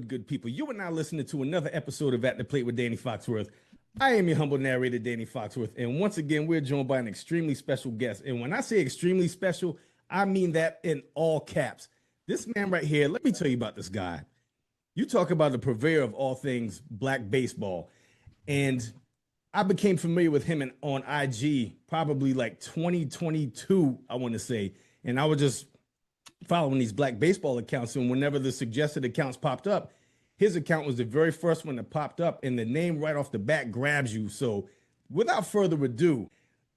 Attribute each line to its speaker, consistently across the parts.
Speaker 1: good people? You are now listening to another episode of At the Plate with Danny Foxworth. I am your humble narrator, Danny Foxworth, and once again, we're joined by an extremely special guest. And when I say extremely special, I mean that in all caps. This man right here, let me tell you about this guy. You talk about the purveyor of all things black baseball, and I became familiar with him on IG probably like 2022, I want to say, and I was just following these black baseball accounts, and whenever the suggested accounts popped up, his account was the very first one that popped up, and the name right off the bat grabs you. So without further ado,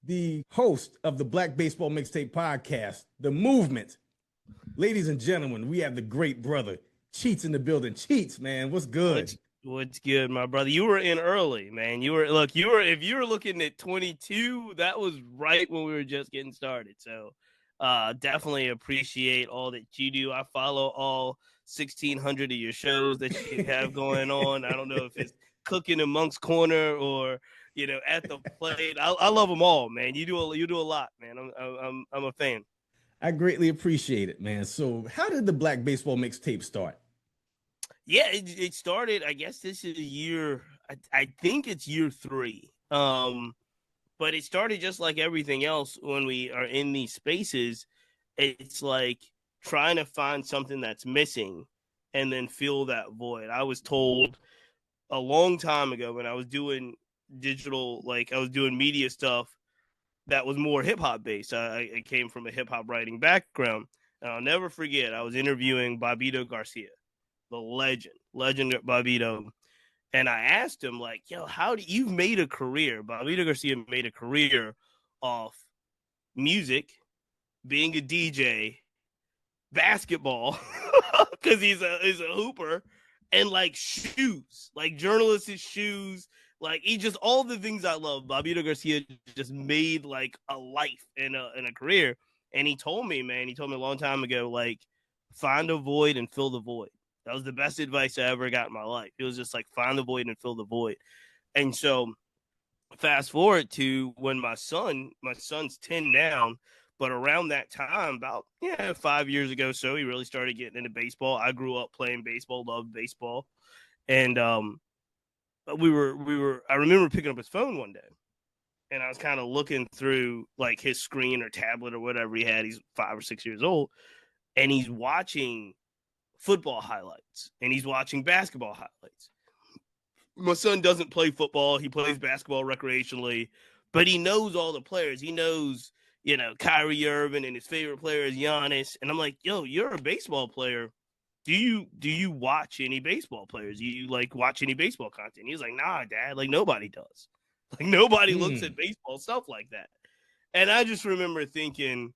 Speaker 1: the host of the Black Baseball Mixtape Podcast, The Movement, ladies and gentlemen, we have the great brother, Cheats in the building. Cheats, man, what's good?
Speaker 2: What's good, my brother? You were in early, man. If you were looking at 22, that was right when we were just getting started. So definitely appreciate all that you do. I follow all 1,600 of your shows that you have going on. I don't know if it's Cooking in Monk's Corner or At the Plate. I love them all, man. You do a lot, man. I'm a fan.
Speaker 1: I greatly appreciate it, man. So how did the Black Baseball Mixtape start?
Speaker 2: Yeah, it started. I guess this is year. I think it's year 3. But it started just like everything else when we are in these spaces. It's like trying to find something that's missing and then fill that void. I was told a long time ago when I was doing digital, like I was doing media stuff that was more hip hop based. I came from a hip hop writing background, and I'll never forget. I was interviewing Bobbito Garcia, the legend Bobbito. And I asked him, like, how do you've made a career? Bobbito Garcia made a career off music, being a DJ, basketball, because he's a hooper, and like shoes, like journalist shoes, like he just all the things I love. Bobbito Garcia just made like a life and a career. And he told me a long time ago, like, find a void and fill the void. That was the best advice I ever got in my life. It was just like, find the void and fill the void. And so fast forward to when my son's 10 now, but around that time, about 5 years ago, so he really started getting into baseball. I grew up playing baseball, loved baseball. And I remember picking up his phone one day, and I was kind of looking through like his screen or tablet or whatever he had. He's 5 or 6 years old, and he's watching football highlights and he's watching basketball highlights. My son doesn't play football. He plays basketball recreationally, but he knows all the players. He knows, Kyrie Irving, and his favorite player is Giannis. And I'm like, you're a baseball player. Do you watch any baseball players? Do you like watch any baseball content? He's like, nah, Dad, like nobody does. Like nobody looks at baseball stuff like that. And I just remember thinking,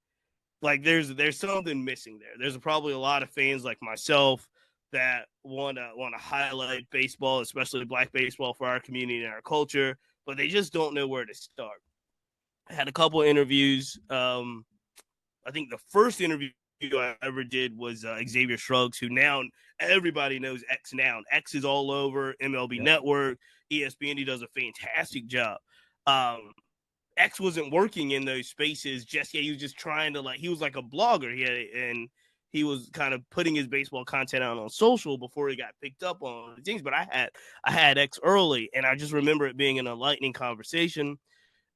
Speaker 2: like, there's something missing there. There's probably a lot of fans like myself that want to highlight baseball, especially black baseball, for our community and our culture, but they just don't know where to start. I had a couple of interviews. I think the first interview I ever did was Xavier Shrugs, who now everybody knows X now. X is all over MLB Network, ESPN. He does a fantastic job. X wasn't working in those spaces just yet. He was just trying to, like, he was like a blogger. He was kind of putting his baseball content out on social before he got picked up on things. But I had X early, and I just remember it being an enlightening conversation.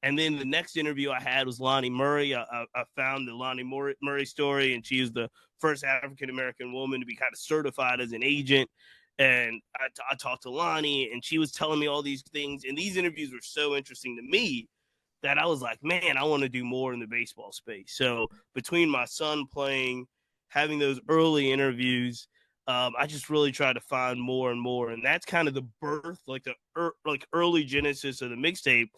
Speaker 2: And then the next interview I had was Lonnie Murray. I found the Lonnie Murray story, and she was the first African-American woman to be kind of certified as an agent. And I talked to Lonnie, and she was telling me all these things. And these interviews were so interesting to me that I was like, man, I want to do more in the baseball space. So between my son playing, having those early interviews, I just really tried to find more and more. And that's kind of the birth, like the early genesis of the mixtape.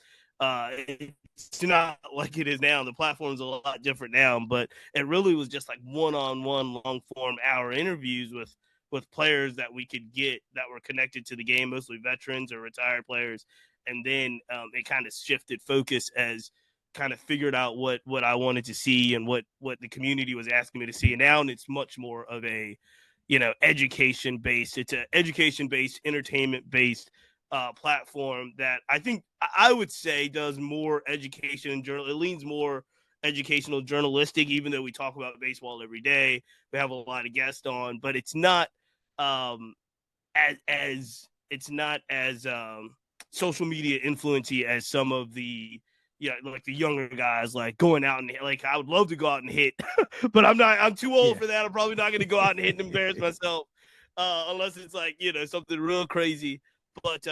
Speaker 2: It's not like it is now. The platform's a lot different now, but it really was just like one-on-one, long-form hour interviews with players that we could get that were connected to the game, mostly veterans or retired players. And then it kind of shifted focus as kind of figured out what I wanted to see and what the community was asking me to see. And now it's much more of a, education-based. It's an education-based, entertainment-based platform that I think I would say does more education and journal. It leans more educational, journalistic, even though we talk about baseball every day. We have a lot of guests on, but it's not as it's not as social media influency as some of the like the younger guys, like going out and like I would love to go out and hit, but I'm too old for that. I'm probably not going to go out and hit and embarrass myself unless it's like something real crazy. But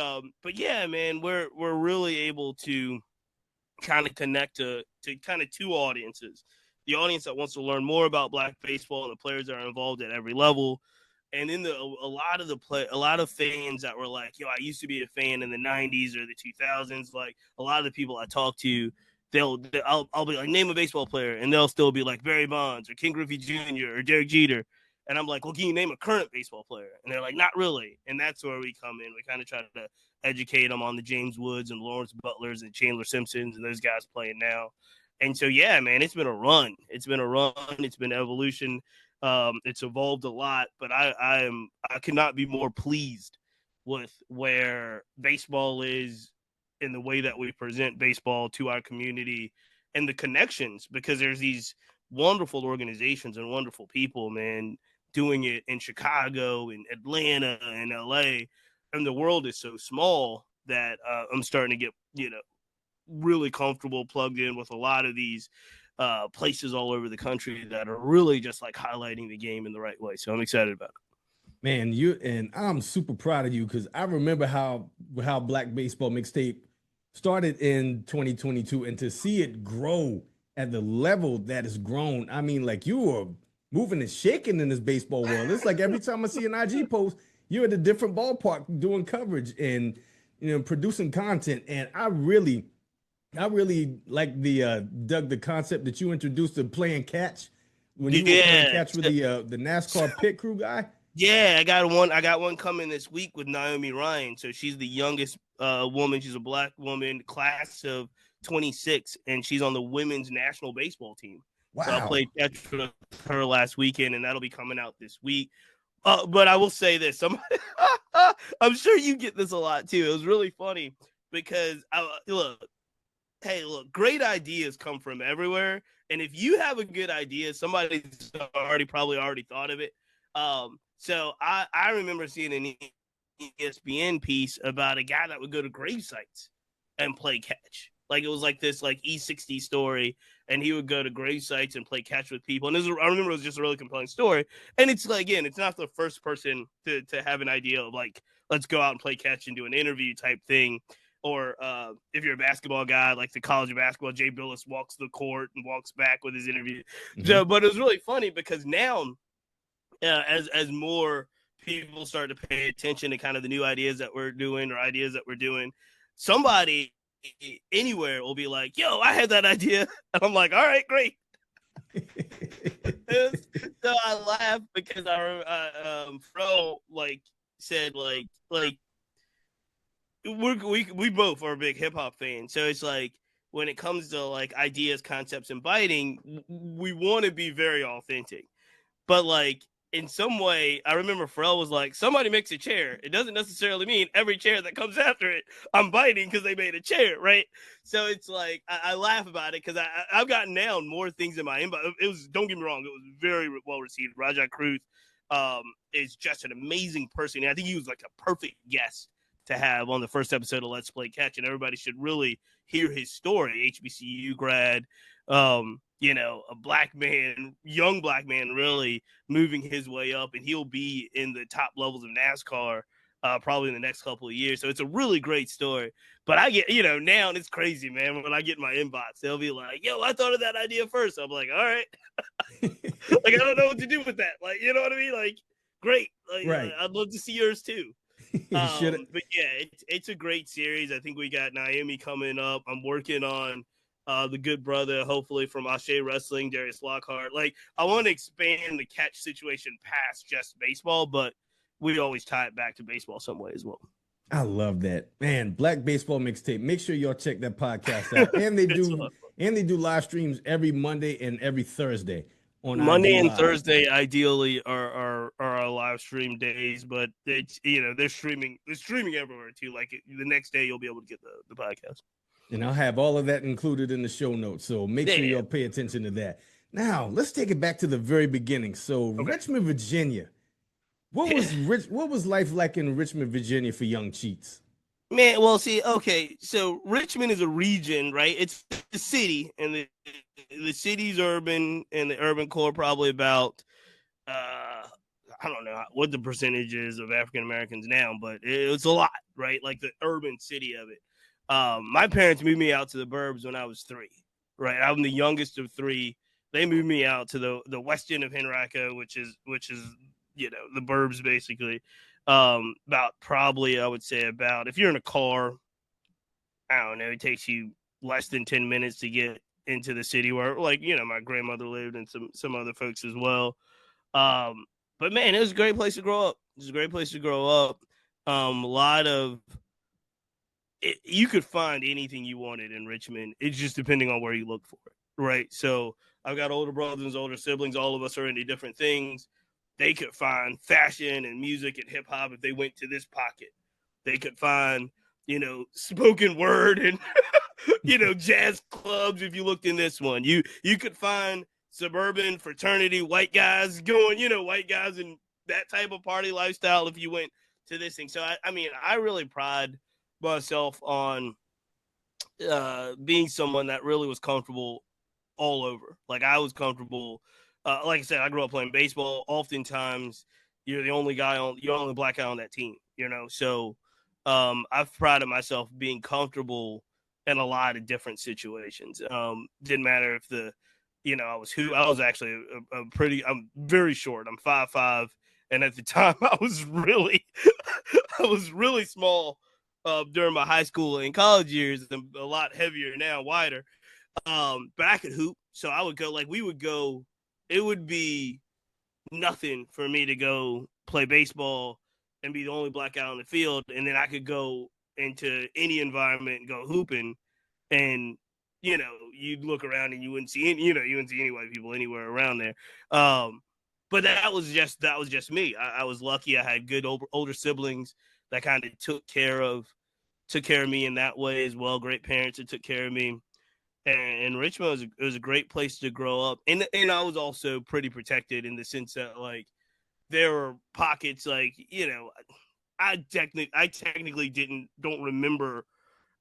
Speaker 2: yeah, man, we're really able to kind of connect to kind of two audiences: the audience that wants to learn more about Black baseball and the players that are involved at every level. And then a lot of fans that were like, I used to be a fan in the 90s or the 2000s. Like a lot of the people I talk to, I'll be like, name a baseball player, and they'll still be like Barry Bonds or King Griffey Jr. or Derek Jeter. And I'm like, well, can you name a current baseball player? And they're like, not really. And that's where we come in. We kind of try to educate them on the James Woods and Lawrence Butlers and Chandler Simpsons and those guys playing now. And so, yeah, man, it's been a run. It's been evolution. It's evolved a lot, but I could not be more pleased with where baseball is in the way that we present baseball to our community and the connections, because there's these wonderful organizations and wonderful people, man, doing it in Chicago and Atlanta and LA, and the world is so small that I'm starting to get, really comfortable plugged in with a lot of these places all over the country that are really just like highlighting the game in the right way. So I'm excited about it.
Speaker 1: Man, I'm super proud of you, because I remember how Black Baseball Mixtape started in 2022, and to see it grow at the level that it's grown. I mean, like, you are moving and shaking in this baseball world. It's like every time I see an IG post, you're at a different ballpark doing coverage and producing content. And I really like Doug, the concept that you introduced of playing catch when you were playing catch with the NASCAR pit crew guy.
Speaker 2: Yeah, I got one coming this week with Naomi Ryan. So she's the youngest woman. She's a Black woman, class of 26, and she's on the women's national baseball team. Wow. So I played catch with her last weekend, and that'll be coming out this week. But I will say this: I'm sure you get this a lot too. It was really funny because look, great ideas come from everywhere. And if you have a good idea, somebody's probably already thought of it. So I remember seeing an ESPN piece about a guy that would go to grave sites and play catch. Like it was like this like E60 story, and he would go to grave sites and play catch with people. And I remember it was just a really compelling story. And it's like, again, it's not the first person to have an idea of like, let's go out and play catch and do an interview type thing. Or if you're a basketball guy, like the college of basketball, Jay Billis walks the court and walks back with his interview. Mm-hmm. So, but it was really funny because now, as more people start to pay attention to kind of the new ideas that we're doing or ideas that we're doing, somebody anywhere will be like, yo, I had that idea. And I'm like, all right, great. So I laugh because Fro said we both are big hip hop fans. So it's like when it comes to like ideas, concepts, and biting, we want to be very authentic. But like in some way, I remember Pharrell was like, somebody makes a chair. It doesn't necessarily mean every chair that comes after it, I'm biting because they made a chair, right? So it's like, I laugh about it because I've gotten down more things in my inbox. It was, don't get me wrong, it was very well received. Rajah Cruz is just an amazing person. And I think he was like a perfect guest to have on the first episode of Let's Play Catch. And everybody should really hear his story. HBCU grad, a black man, young black man, really moving his way up, and he'll be in the top levels of NASCAR probably in the next couple of years. So it's a really great story. But I get, now it's crazy, man. When I get in my inbox, they'll be like, yo, I thought of that idea first. I'm like, all right. Like, I don't know what to do with that. Like, you know what I mean? Like, great. Like, right. I'd love to see yours too. But yeah, it's a great series. I think we got Naomi coming up. I'm working on the good brother, hopefully from Ashe Wrestling, Darius Lockhart. Like, I want to expand the catch situation past just baseball, but we always tie it back to baseball some way as well.
Speaker 1: I love that, man. Black Baseball Mixtape. Make sure y'all check that podcast out. And they do live streams every Monday and every Thursday. On
Speaker 2: Monday and Thursday, ideally, are our live stream days, but it's they're streaming everywhere too. Like the next day, you'll be able to get the podcast.
Speaker 1: And I'll have all of that included in the show notes. So make sure y'all pay attention to that. Now, let's take it back to the very beginning. So Richmond, Virginia, What was life like in Richmond, Virginia for young cheats?
Speaker 2: Man, well, see, okay, so Richmond is a region, right? It's the city, and the city's urban, and the urban core probably about I don't know what the percentage is of African Americans now, but it's a lot, right? Like the urban city of it. My parents moved me out to the burbs when I was 3, right? I'm the youngest of 3. They moved me out to the west end of Henrico, which is the burbs basically. About probably I would say about if you're in a car, I don't know, it takes you less than 10 minutes to get into the city where my grandmother lived and some other folks as well. But man, it was a great place to grow up. It was a great place to grow up. A lot of it, you could find anything you wanted in Richmond. It's just depending on where you look for it, right? So I've got older brothers, older siblings. All of us are into different things. They could find fashion and music and hip hop if they went to this pocket. They could find, spoken word and jazz clubs if you looked in this one. You could find suburban fraternity white guys going, white guys in that type of party lifestyle if you went to this thing. So I really pride myself on being someone that really was comfortable all over. Like I was comfortable. Like I said, I grew up playing baseball. Oftentimes, you're the only black guy on that team. So I've prided myself being comfortable in a lot of different situations. Didn't matter if I was actually I'm very short. I'm 5'5", and at the time I was really small during my high school and college years. I'm a lot heavier now, wider. But I could hoop, so I would go. We would go. It would be nothing for me to go play baseball and be the only black guy on the field, and then I could go into any environment and go hooping, and you'd look around and you wouldn't see any white people anywhere around there. But that was just me. I was lucky. I had good older siblings that kind of took care of me in that way as well. Great parents that took care of me. And Richmond was a great place to grow up. And I was also pretty protected in the sense that there were pockets I technically don't remember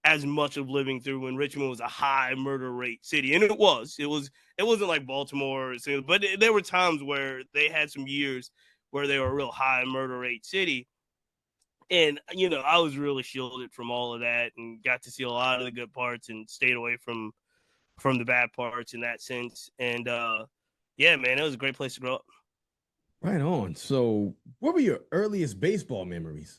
Speaker 2: as much of living through when Richmond was a high murder rate city. And it wasn't like Baltimore, but there were times where they had some years where they were a real high murder rate city. And, I was really shielded from all of that and got to see a lot of the good parts and stayed away from the bad parts in that sense. And, yeah, man, it was a great place to grow up.
Speaker 1: Right on. So what were your earliest baseball memories?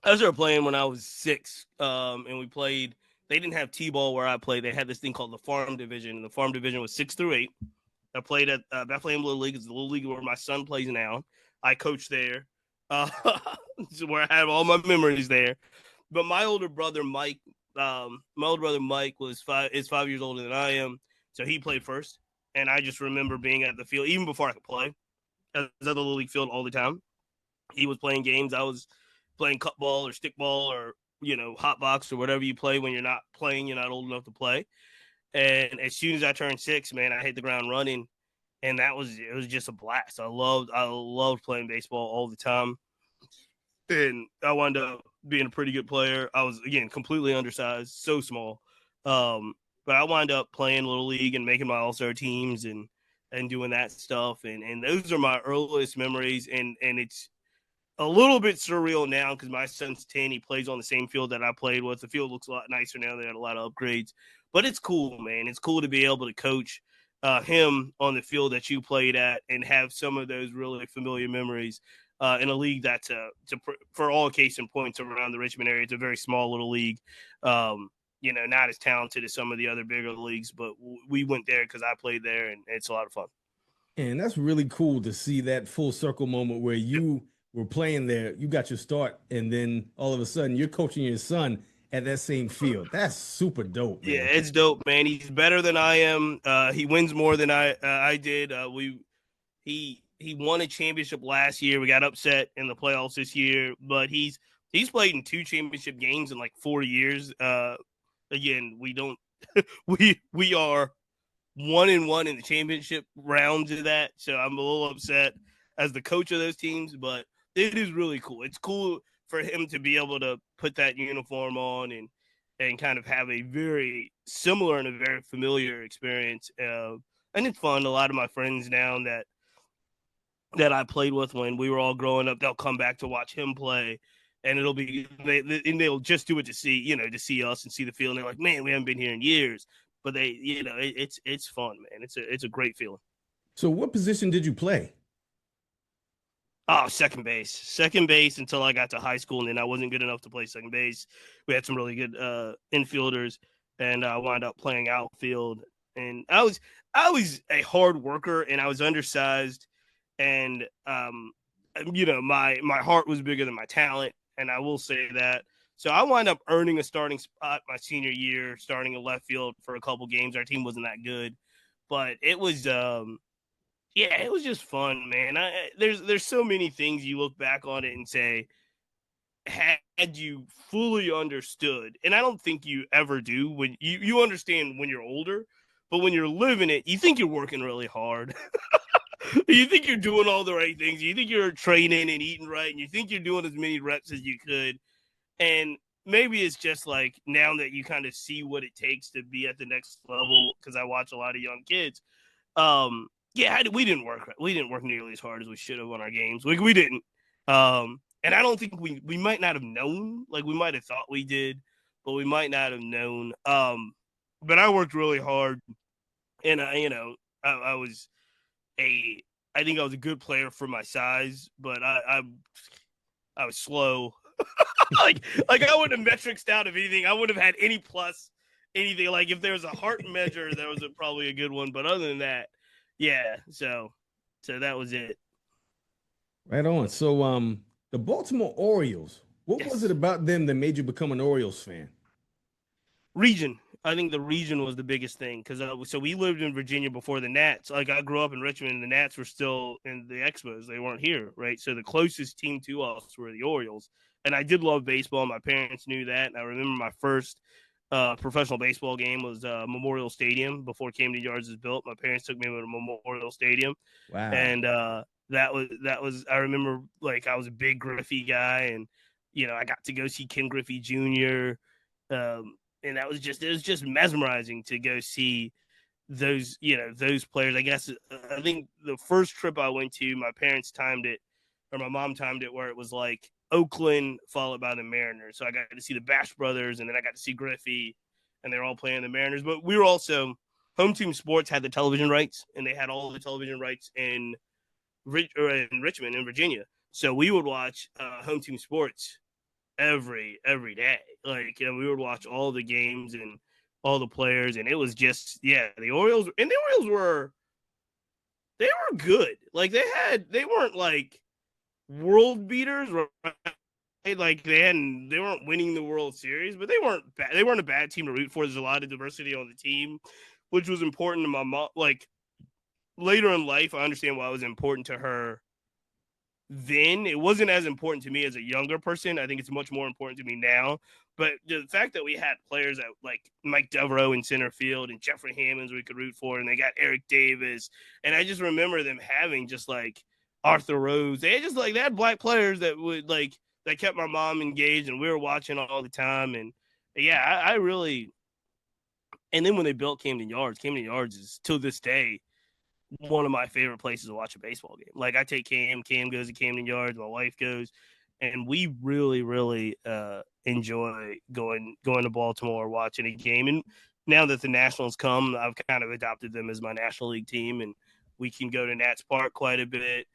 Speaker 2: I started playing when I was 6, and we played. They didn't have T-ball where I played. They had this thing called the Farm Division, and the Farm Division was 6 through 8. I played at Bethlehem Little League. It's the little league where my son plays now. I coached there, where I have all my memories there. But my older brother Mike is 5 years older than I am, so he played first. And I just remember being at the field even before I could play. I was at the little league field all the time. He was playing games. I was playing cup ball or stick ball or hot box or whatever you play when you're not playing. You're not old enough to play. And as soon as I turned 6, man, I hit the ground running, and it was just a blast. I loved playing baseball all the time, and I wound up being a pretty good player. I was again completely undersized, so small, but I wound up playing little league and making my all-star teams and doing that stuff, and those are my earliest memories, and it's a little bit surreal now because my son's 10. He plays on the same field that I played with. The field looks a lot nicer now. They had a lot of upgrades. But it's cool, man. It's cool to be able to coach him on the field that you played at and have some of those really familiar memories in a league that's, for all case and points around the Richmond area, it's a very small little league. Not as talented as some of the other bigger leagues, but we went there because I played there, and it's a lot of fun.
Speaker 1: And that's really cool to see that full circle moment where you were playing there, you got your start, and then all of a sudden you're coaching your son at that same field. That's super dope, man.
Speaker 2: Yeah, it's dope, man. He's better than I am. He wins more than I did. He won a championship last year. We got upset in the playoffs this year, but he's played in 2 championship games in 4 years. Again, we don't we are 1-1 in the championship rounds of that, so I'm a little upset as the coach of those teams, but it is really cool. It's cool for him to be able to put that uniform on and kind of have a very similar and a very familiar experience. And it's fun. A lot of my friends now that I played with when we were all growing up, they'll come back to watch him play, and they'll just do it to see us and see the field. And they're like, man, we haven't been here in years, but it's fun, man. It's a great feeling.
Speaker 1: So what position did you play?
Speaker 2: Oh, second base until I got to high school, and then I wasn't good enough to play second base. We had some really good infielders, and I wound up playing outfield. And I was a hard worker, and I was undersized, and my heart was bigger than my talent, and I will say that. So I wound up earning a starting spot my senior year, starting in left field for a couple games. Our team wasn't that good, but it was it was just fun, man. There's so many things you look back on it and say, had you fully understood, and I don't think you ever do when you understand when you're older, but when you're living it, you think you're working really hard. You think you're doing all the right things. You think you're training and eating right, and you think you're doing as many reps as you could. And maybe it's just like now that you kind of see what it takes to be at the next level, because I watch a lot of young kids. We didn't work. We didn't work nearly as hard as we should have on our games. We didn't. And I don't think we might not have known. Like, we might have thought we did, but we might not have known. But I worked really hard, and I think I was a good player for my size, but I was slow. like I wouldn't have metrics out of anything. I wouldn't have had any plus anything. Like, if there was a heart measure, that was probably a good one. But other than that, yeah. So that was it.
Speaker 1: Right on. So the Baltimore Orioles. What was it about them that made you become an Orioles fan?
Speaker 2: Region. I think the region was the biggest thing, because so we lived in Virginia before the Nats. Like, I grew up in Richmond, and the Nats were still in the Expos. They weren't here, right? So the closest team to us were the Orioles. And I did love baseball. My parents knew that. And I remember my first professional baseball game was Memorial Stadium before Camden Yards was built. My parents took me to Memorial Stadium.
Speaker 1: Wow.
Speaker 2: And that was I remember, like, I was a big Griffey guy, and I got to go see Ken Griffey Jr. And it was just mesmerizing to go see those players. I guess I think the first trip I went to, my parents timed it, or my mom timed it, where it was like Oakland followed by the Mariners. So I got to see the Bash brothers, and then I got to see Griffey, and they're all playing the Mariners. But we were also, Home Team Sports had the television rights, and they had all the television rights in Richmond in Virginia. So we would watch Home Team Sports every day. Like, we would watch all the games and all the players, and it was just, the Orioles were good. Like, they weren't like world beaters, right? Like, they weren't winning the World Series, but they weren't bad. They weren't a bad team to root for. There's a lot of diversity on the team, which was important to my mom. Like, later in life, I understand why it was important to her. Then it wasn't as important to me as a younger person. I think it's much more important to me now. But the fact that we had players that, like, Mike Devereaux in center field and Jeffrey Hammonds we could root for, and they got Eric Davis, and I just remember them having just like Arthur Rose. They had black players that would that kept my mom engaged, and we were watching all the time. And I really. And then when they built Camden Yards is, to this day, one of my favorite places to watch a baseball game. Like, I take Cam goes to Camden Yards, my wife goes, and we really, really enjoy going to Baltimore, watching a game. And now that the Nationals come, I've kind of adopted them as my National League team, and we can go to Nats Park quite a bit.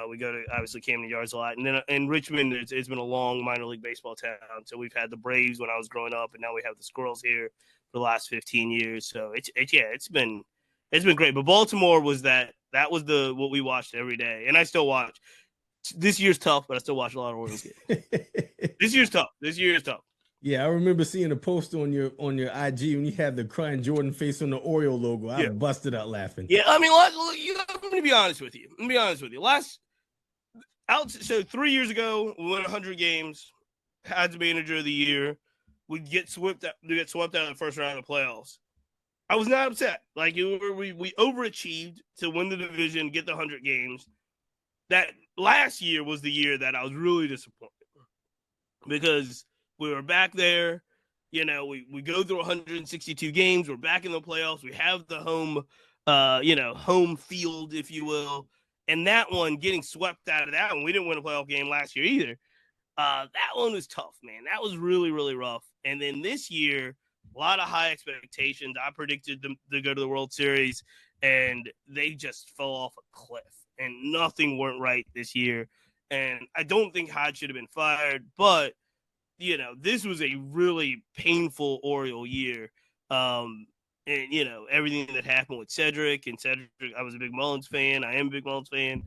Speaker 2: We go to, obviously, Camden Yards a lot. And then in Richmond, it's been a long minor league baseball town. So we've had the Braves when I was growing up, and now we have the Squirrels here for the last 15 years. So it's been great. But Baltimore was that was what we watched every day. And I still watch. This year's tough, but I still watch a lot of Orioles games. This year's tough.
Speaker 1: Yeah, I remember seeing a post on your IG when you had the crying Jordan face on the Oriole logo. I busted out laughing.
Speaker 2: Yeah, I mean, I'm going to be honest with you. So 3 years ago, we won 100 games, had the manager of the year. We'd get swept out of the first round of the playoffs. I was not upset. Like, we overachieved to win the division, get the 100 games. that last year was the year that I was really disappointed because we were back there. You know, we go through 162 games. We're back in the playoffs. We have the home, home field, if you will. And that one, getting swept out of that one, we didn't win a playoff game last year either. That one was tough, man. That was really, really rough. And then this year, a lot of high expectations. I predicted them to go to the World Series, and they just fell off a cliff. And nothing went right this year. And I don't think Hyde should have been fired, but you know, this was a really painful Oriole year. And, you know, everything that happened with Cedric, I was a big Mullins fan. I am a big Mullins fan.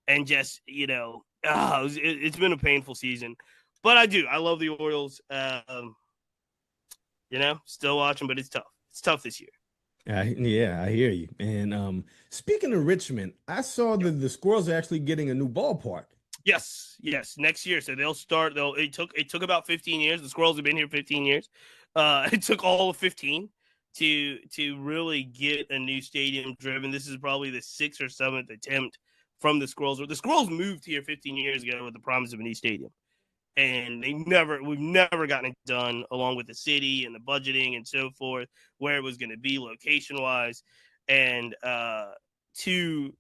Speaker 2: And just, you know, it's been a painful season. But I love the Orioles. You know, still watching, but it's tough. It's tough this year.
Speaker 1: Yeah, I hear you. And speaking of Richmond, I saw that the Squirrels are actually getting a new ballpark.
Speaker 2: Yes. Next year. So they'll start. It took about 15 years. The Squirrels have been here 15 years. It took all of 15 to really get a new stadium driven. This is probably the 6th or 7th attempt from the Squirrels. The Squirrels moved here 15 years ago with the promise of a new stadium, and we've never gotten it done, along with the city and the budgeting and so forth, where it was going to be location wise, and to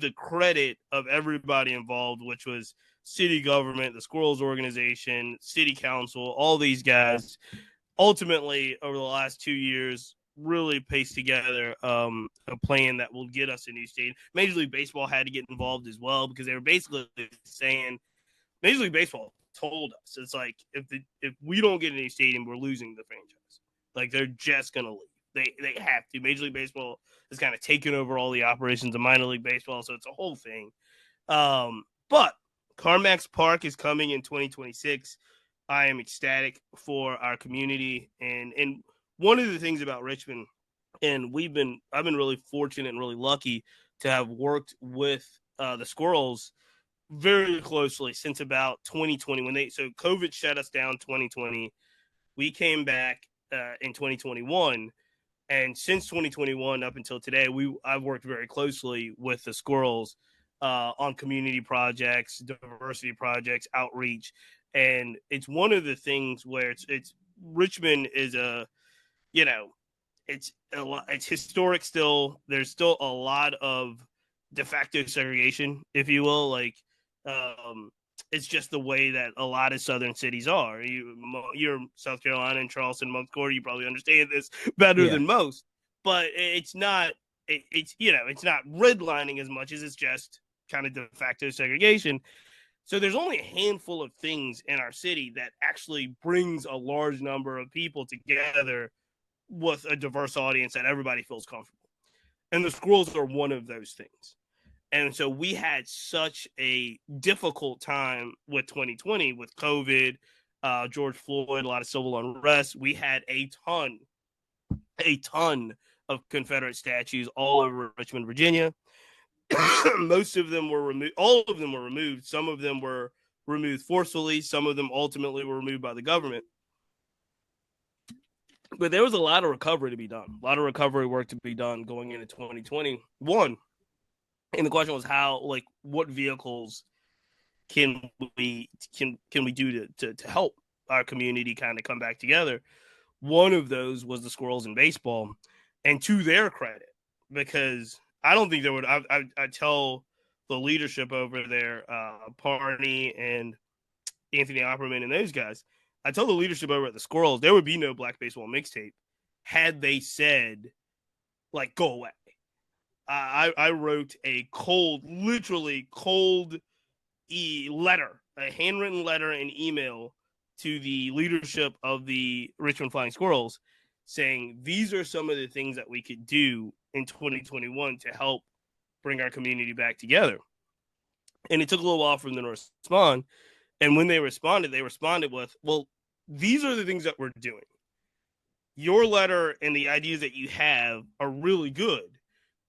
Speaker 2: the credit of everybody involved, which was city government, the Squirrels organization, city council, all these guys, ultimately over the last 2 years, really paced together a plan that will get us a new stadium. Major League Baseball had to get involved as well because they were basically saying, Major League Baseball told us, it's like, if we don't get a new stadium, we're losing the franchise. Like, they're just going to leave. They have to. Major League Baseball has kind of taken over all the operations of minor league baseball, so it's a whole thing. But CarMax Park is coming in 2026. I am ecstatic for our community, and one of the things about Richmond, and I've been really fortunate and really lucky to have worked with the Squirrels very closely since about 2020 so COVID shut us down 2020. We came back in 2021. And since 2021 up until today, I've worked very closely with the Squirrels on community projects, diversity projects, outreach, and it's one of the things where it's Richmond is it's historic still. There's still a lot of de facto segregation, if you will, like. It's just the way that a lot of southern cities are. You're South Carolina and Charleston, Month Quarter. You probably understand this better than most. But it's not. It's not redlining as much as it's just kind of de facto segregation. So there's only a handful of things in our city that actually brings a large number of people together with a diverse audience that everybody feels comfortable. And the Squirrels are one of those things. And so we had such a difficult time with 2020 with COVID, George Floyd, a lot of civil unrest. We had a ton of Confederate statues all over Richmond, Virginia. Most of them were removed. All of them were removed. Some of them were removed forcefully. Some of them ultimately were removed by the government. But there was a lot of recovery to be done. A lot of recovery work to be done going into 2021. And the question was what vehicles can we do to help our community kind of come back together? One of those was the Squirrels in baseball, and to their credit, because I don't think there would. I tell the leadership over there, Parney and Anthony Opperman and those guys. I tell the leadership over at the Squirrels there would be no Black Baseball Mixtape had they said, go away. I wrote a literally cold letter, a handwritten letter and email to the leadership of the Richmond Flying Squirrels saying these are some of the things that we could do in 2021 to help bring our community back together. And it took a little while for them to respond. And when they responded with, well, these are the things that we're doing. Your letter and the ideas that you have are really good.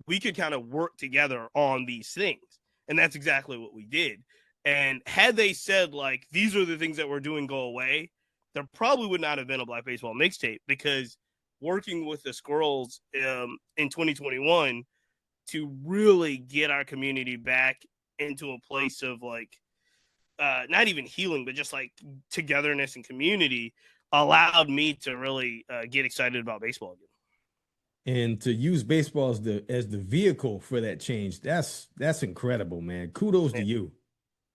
Speaker 2: We could kind of work together on these things. And that's exactly what we did. And had they said, these are the things that we're doing, go away, there probably would not have been a Black Baseball Mixtape, because working with the Squirrels in 2021 to really get our community back into a place of like not even healing, but just like togetherness and community allowed me to really get excited about baseball again.
Speaker 1: And to use baseball as the vehicle for that change, that's incredible, man. Kudos to you.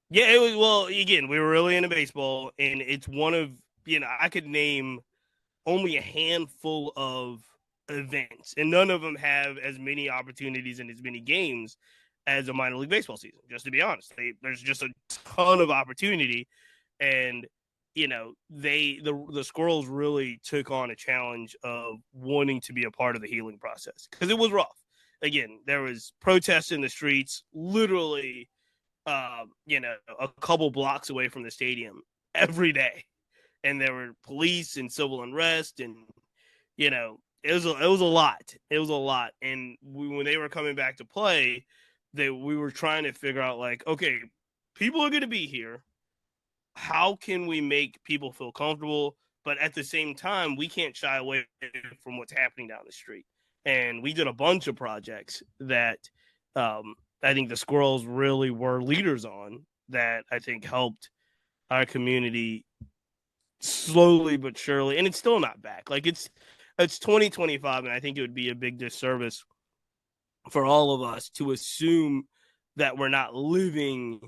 Speaker 2: Yeah, it was. Well, again, we were really into baseball, and it's one of, I could name only a handful of events, and none of them have as many opportunities and as many games as a minor league baseball season. Just to be honest, there's just a ton of opportunity, and the Squirrels really took on a challenge of wanting to be a part of the healing process because it was rough. Again, there was protests in the streets, literally, a couple blocks away from the stadium every day, and there were police and civil unrest, and it was a lot. It was a lot, and when they were coming back to play, we were trying to figure out like, okay, people are going to be here. How can we make people feel comfortable? But at the same time, we can't shy away from what's happening down the street. And we did a bunch of projects that I think the Squirrels really were leaders on that I think helped our community slowly but surely. And it's still not back. Like it's 2025, and I think it would be a big disservice for all of us to assume that we're not living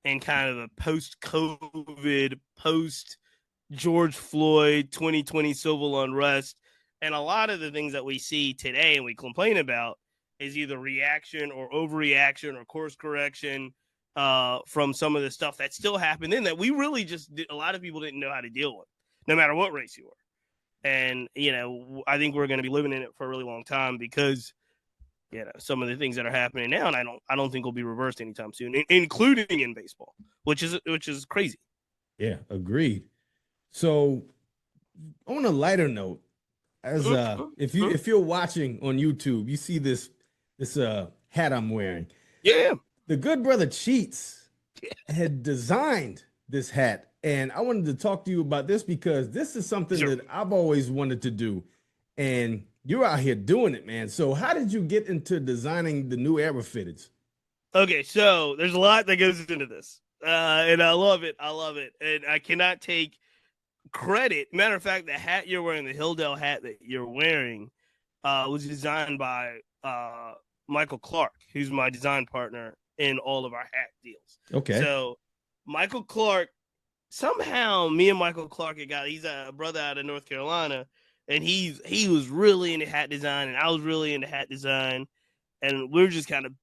Speaker 2: in kind of a post-COVID, post-George Floyd, 2020 civil unrest. And a lot of the things that we see today and we complain about is either reaction or overreaction or course correction from some of the stuff that still happened then that we really a lot of people didn't know how to deal with, no matter what race you were. And, I think we're going to be living in it for a really long time because some of the things that are happening now, and I don't think will be reversed anytime soon, including in baseball, which is crazy.
Speaker 1: Yeah, agreed. So, on a lighter note, as if you're watching on YouTube, you see this hat I'm wearing.
Speaker 2: Yeah,
Speaker 1: the good brother Cheats had designed this hat, and I wanted to talk to you about this because this is something that I've always wanted to do, and you're out here doing it, man. So how did you get into designing the new era fitteds?
Speaker 2: Okay, so there's a lot that goes into this, and I love it. And I cannot take credit. Matter of fact, the hat you're wearing, the Hilldale hat that you're wearing, was designed by Michael Clark, who's my design partner in all of our hat deals.
Speaker 1: Okay.
Speaker 2: So Michael Clark, somehow me and Michael Clark he's a brother out of North Carolina. And he was really into hat design, and I was really into hat design, and we were just kind of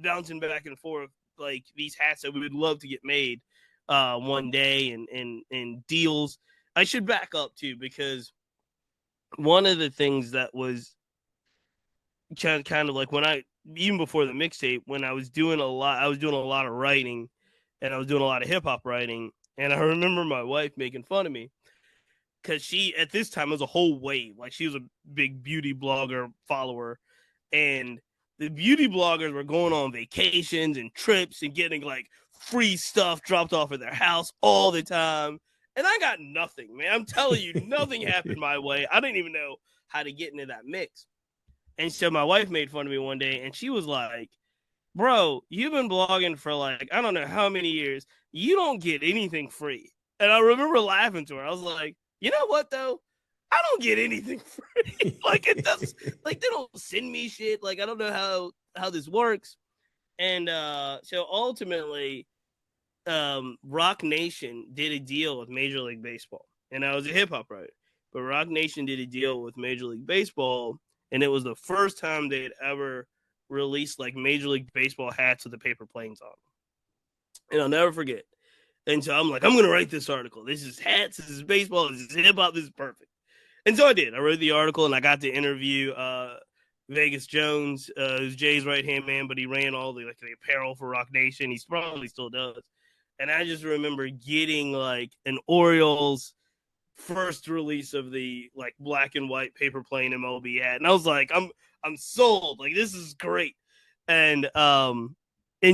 Speaker 2: bouncing back and forth like these hats that we would love to get made one day, and deals. I should back up too, because one of the things that was kind of like even before the mixtape, when I was doing a lot of writing, and I was doing a lot of hip hop writing, and I remember my wife making fun of me. Because she, at this time, was a whole wave. Like, she was a big beauty blogger follower. And the beauty bloggers were going on vacations and trips and getting, like, free stuff dropped off at their house all the time. And I got nothing, man. I'm telling you, nothing happened my way. I didn't even know how to get into that mix. And so my wife made fun of me one day, and she was like, bro, you've been blogging for, like, I don't know how many years. You don't get anything free. And I remember laughing to her. I was like, you know what, though? I don't get anything free. Like, it does. Like, they don't send me shit. Like, I don't know how this works. And so ultimately, Rock Nation did a deal with Major League Baseball. And I was a hip hop writer. But Rock Nation did a deal with Major League Baseball. And it was the first time they had ever released, like, Major League Baseball hats with the paper planes on them. And I'll never forget. And so I'm like, I'm going to write this article. This is hats, this is baseball, this is hip hop, this is perfect. And so I did. I wrote the article, and I got to interview Vegas Jones, who's Jay's right-hand man, but he ran all the apparel for Rock Nation. He probably still does. And I just remember getting like an Orioles first release of the like black and white paper plane MLB hat. And I was like, I'm sold. Like, this is great. And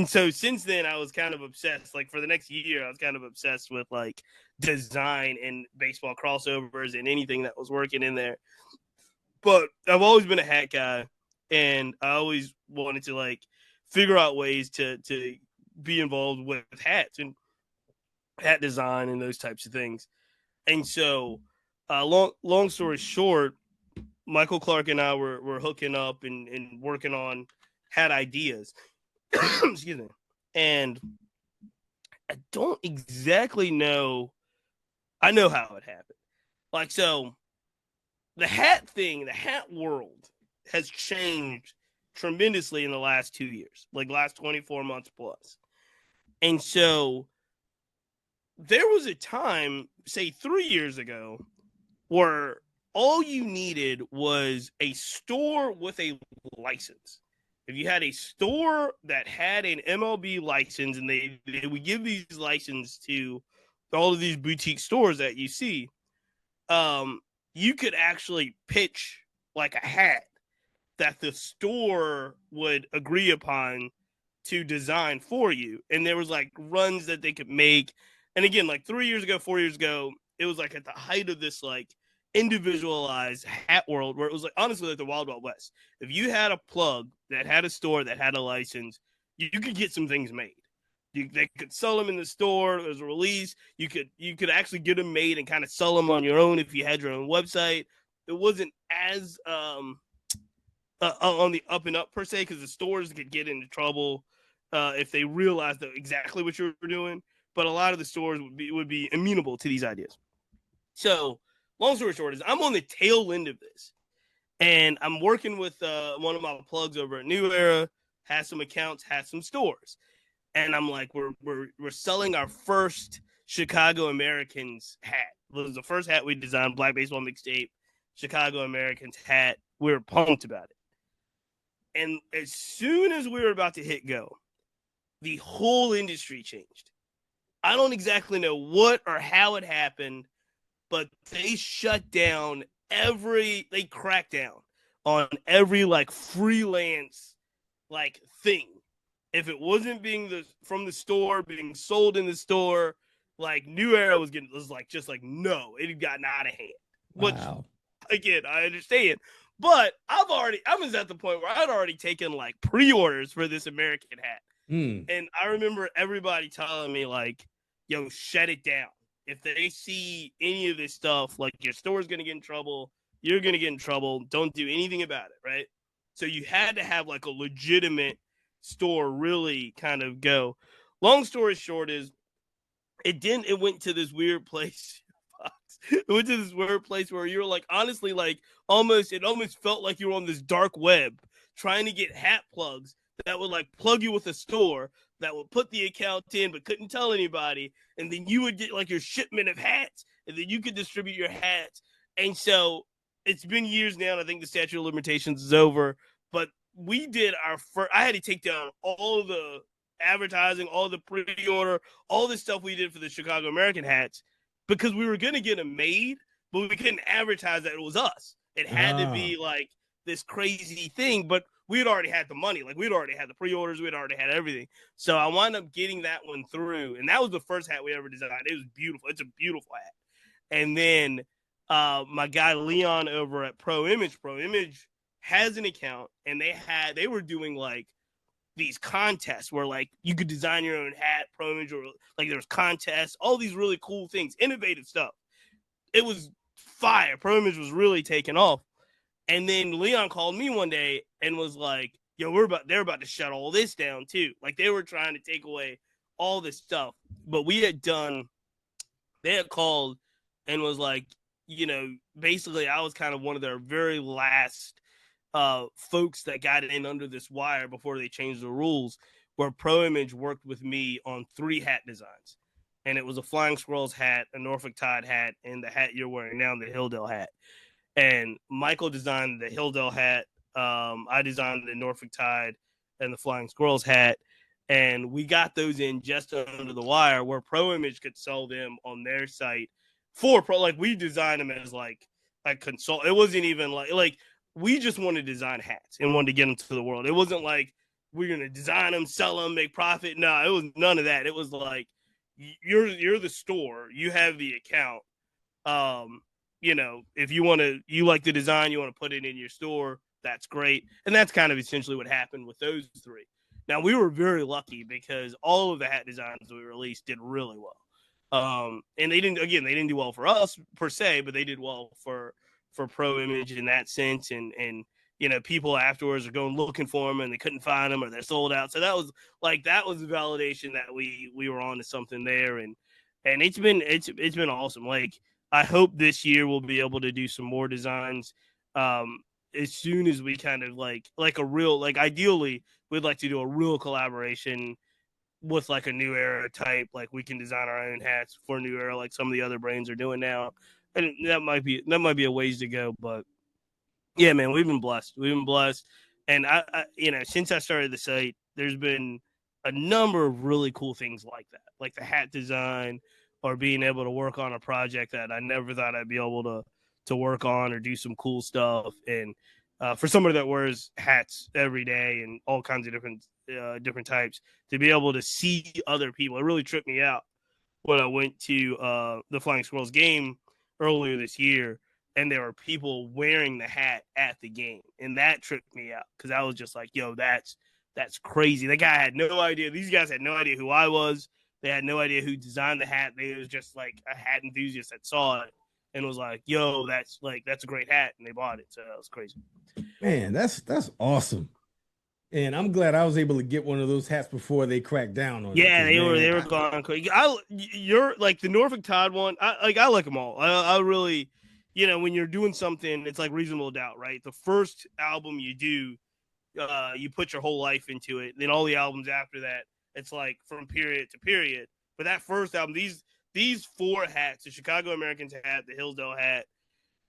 Speaker 2: so since then I was kind of obsessed. Like, for the next year, I was kind of obsessed with like design and baseball crossovers and anything that was working in there. But I've always been a hat guy, and I always wanted to like figure out ways to be involved with hats and hat design and those types of things. And so, long story short, Michael Clark and I were hooking up and working on hat ideas. Excuse me. And I don't exactly know. I know how it happened. Like, so the hat world has changed tremendously in the last 2 years, like last 24 months plus. And so there was a time, say 3 years ago, where all you needed was a store with a license. If you had a store that had an MLB license, and they would give these licenses to all of these boutique stores that you see, you could actually pitch like a hat that the store would agree upon to design for you. And there was like runs that they could make. And again, like 3 years ago, 4 years ago, it was like at the height of this like individualized hat world where it was like honestly like the Wild Wild West. If you had a plug that had a store that had a license, you could get some things made. They could sell them in the store as a release. You could actually get them made and kind of sell them on your own if you had your own website. It wasn't as on the up and up per se, because the stores could get into trouble if they realized exactly what you were doing. But a lot of the stores would be amenable to these ideas. So long story short is I'm on the tail end of this, and I'm working with one of my plugs over at New Era, has some accounts, has some stores. And I'm like, we're selling our first Chicago Americans hat. It was the first hat we designed, Black Baseball Mixtape, Chicago Americans hat. We were pumped about it. And as soon as we were about to hit go, the whole industry changed. I don't exactly know what or how it happened, but they shut down they cracked down on every like freelance like thing. If it wasn't from the store, being sold in the store, like New Era was just like no, it had gotten out of hand.
Speaker 1: Wow.
Speaker 2: Which, again, I understand, but I was at the point where I'd already taken like pre-orders for this American hat, and I remember everybody telling me like, "Yo, shut it down. If they see any of this stuff, like your store's gonna get in trouble. You're gonna get in trouble. Don't do anything about it, right?" So you had to have like a legitimate store really kind of go. Long story short is it went to this weird place. It went to this weird place where you're like, honestly, like it almost felt like you were on this dark web trying to get hat plugs that would like plug you with a store that would put the account in but couldn't tell anybody, and then you would get like your shipment of hats, and then you could distribute your hats. And so it's been years now, and I think the statute of limitations is over, but we did our first. I had to take down all the advertising, all the pre-order, all the stuff we did for the Chicago American hats because we were going to get them made, but we couldn't advertise that it was us. It had to be like this crazy thing, but we had already had the money. Like we'd already had the pre-orders. We'd already had everything. So I wound up getting that one through, and that was the first hat we ever designed. It was beautiful. It's a beautiful hat. And then my guy Leon over at Pro Image has an account, and they were doing like these contests where like you could design your own hat, Pro Image, or like there was contests, all these really cool things, innovative stuff. It was fire. Pro Image was really taking off. And then Leon called me one day and was like, yo, they're about to shut all this down too. Like they were trying to take away all this stuff. But they had called and was like, basically I was kind of one of their very last folks that got in under this wire before they changed the rules, where Pro Image worked with me on 3 hat designs. And it was a Flying Squirrels hat, a Norfolk Tide hat, and the hat you're wearing now, the Hilldale hat. And Michael designed the Hilldale hat. I designed the Norfolk Tide and the Flying Squirrels hat. And we got those in just under the wire where Pro Image could sell them on their site for Pro. Like we designed them as like a consult. It wasn't even like we just wanted to design hats and wanted to get them to the world. It wasn't like we're going to design them, sell them, make profit. No, it was none of that. It was like, you're the store, you have the account. If you like the design, you want to put it in your store, that's great. And that's kind of essentially what happened with those 3. Now, we were very lucky because all of the hat designs that we released did really well. And they didn't do well for us per se, but they did well for Pro Image in that sense. And people afterwards are going looking for them and they couldn't find them or they're sold out. So that was the validation that we were on to something there. And it's been awesome. Like, I hope this year we'll be able to do some more designs. As soon as we kind of like a real, like, ideally we'd like to do a real collaboration with like a New Era type, like we can design our own hats for New Era, like some of the other brands are doing now. And that might be a ways to go, but yeah, man, we've been blessed. And I since I started the site, there's been a number of really cool things like that, like the hat design or being able to work on a project that I never thought I'd be able to work on or do some cool stuff. And for somebody that wears hats every day and all kinds of different types, to be able to see other people, it really tripped me out when I went to the Flying Squirrels game earlier this year, and there were people wearing the hat at the game, and that tripped me out because I was just like, yo, that's crazy. The guy had no idea. These guys had no idea who I was. They had no idea who designed the hat. They was just like a hat enthusiast that saw it and was like, yo, that's a great hat, and they bought it. So that was crazy.
Speaker 1: Man, that's awesome. And I'm glad I was able to get one of those hats before they cracked down on it.
Speaker 2: Yeah, they were gone crazy. You're like the Norfolk Todd one. I like them all. I really, when you're doing something, it's like Reasonable Doubt, right? The first album you do, you put your whole life into it. Then all the albums after that, it's like from period to period. But that first album, these four hats, the Chicago Americans hat, the Hillsdale hat,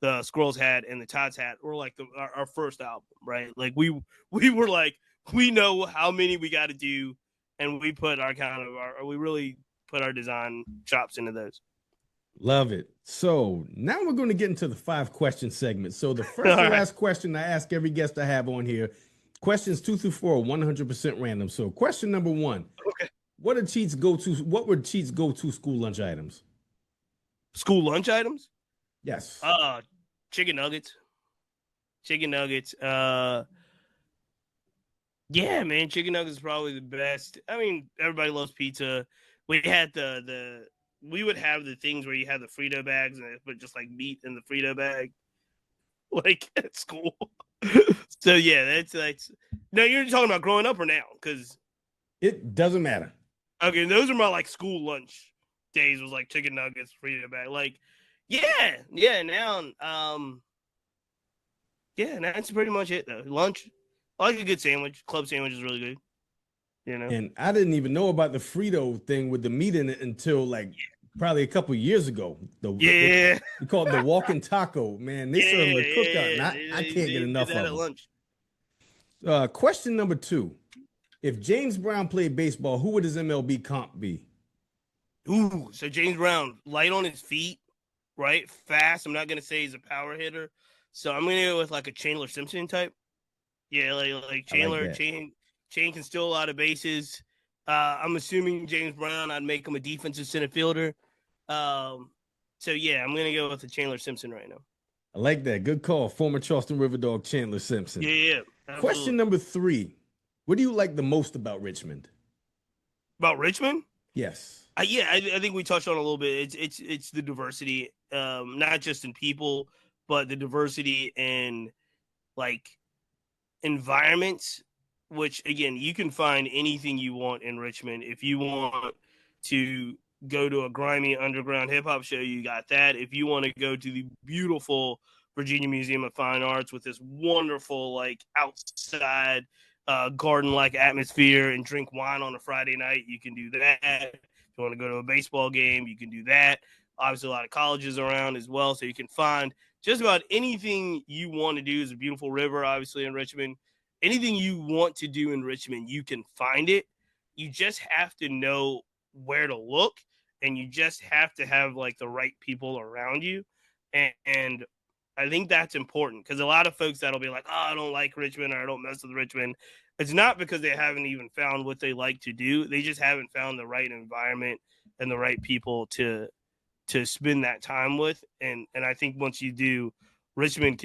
Speaker 2: the Squirrels hat, and the Todd's hat, were like our first album, right? Like we were like, we know how many we got to do, and we put we really put our design chops into those.
Speaker 1: Love it. So now we're going to get into the 5-question segment. So the first and last question I ask every guest I have on here, questions 2 through 4 are 100% random. So question number 1.
Speaker 2: Okay.
Speaker 1: What were Cheat's go-to school lunch items?
Speaker 2: School lunch items?
Speaker 1: Yes.
Speaker 2: Chicken nuggets. Yeah, man, chicken nuggets is probably the best. I mean, everybody loves pizza. We had we would have the things where you have the Frito bags and put just like meat in the Frito bag, like at school. So yeah, that's. No, you're talking about growing up or now? Because
Speaker 1: it doesn't matter. Okay,
Speaker 2: those are my like school lunch days. Was like chicken nuggets, Frito bag. Like, yeah. Now, that's pretty much it though. Lunch. I like a good sandwich. Club sandwich is really good.
Speaker 1: And I didn't even know about the Frito thing with the meat in it until probably a couple years ago. We call it the walking taco. Man, they serve them a cookout, and I can't get enough of them. Lunch. Question number 2. If James Brown played baseball, who would his MLB comp be?
Speaker 2: Ooh, so James Brown, light on his feet, right? Fast. I'm not going to say he's a power hitter. So I'm going to go with like a Chandler Simpson type. Yeah, like Chandler, like Chain can steal a lot of bases. I'm assuming James Brown, I'd make him a defensive center fielder. So yeah, I'm gonna go with the Chandler Simpson right now.
Speaker 1: I like that. Good call. Former Charleston River Dog Chandler Simpson.
Speaker 2: Yeah. Absolutely.
Speaker 1: Question number 3. What do you like the most about Richmond?
Speaker 2: About Richmond?
Speaker 1: Yes.
Speaker 2: I think we touched on it a little bit. It's the diversity, not just in people, but the diversity in like environments, which again, you can find anything you want in Richmond. If you want to go to a grimy underground hip hop show, you got that. If you want to go to the beautiful Virginia Museum of Fine Arts with this wonderful like outside garden-like atmosphere and drink wine on a Friday night, you can do that. If you want to go to a baseball game, you can do that. Obviously, a lot of colleges around as well, so you can find just about anything you want to do. Is a beautiful river, obviously, in Richmond. Anything you want to do in Richmond, you can find it. You just have to know where to look, and you just have to have like the right people around you. And I think that's important because a lot of folks that'll be like, oh, I don't like Richmond or I don't mess with Richmond. It's not because they haven't even found what they like to do. They just haven't found the right environment and the right people to spend that time with. And I think once you do, Richmond's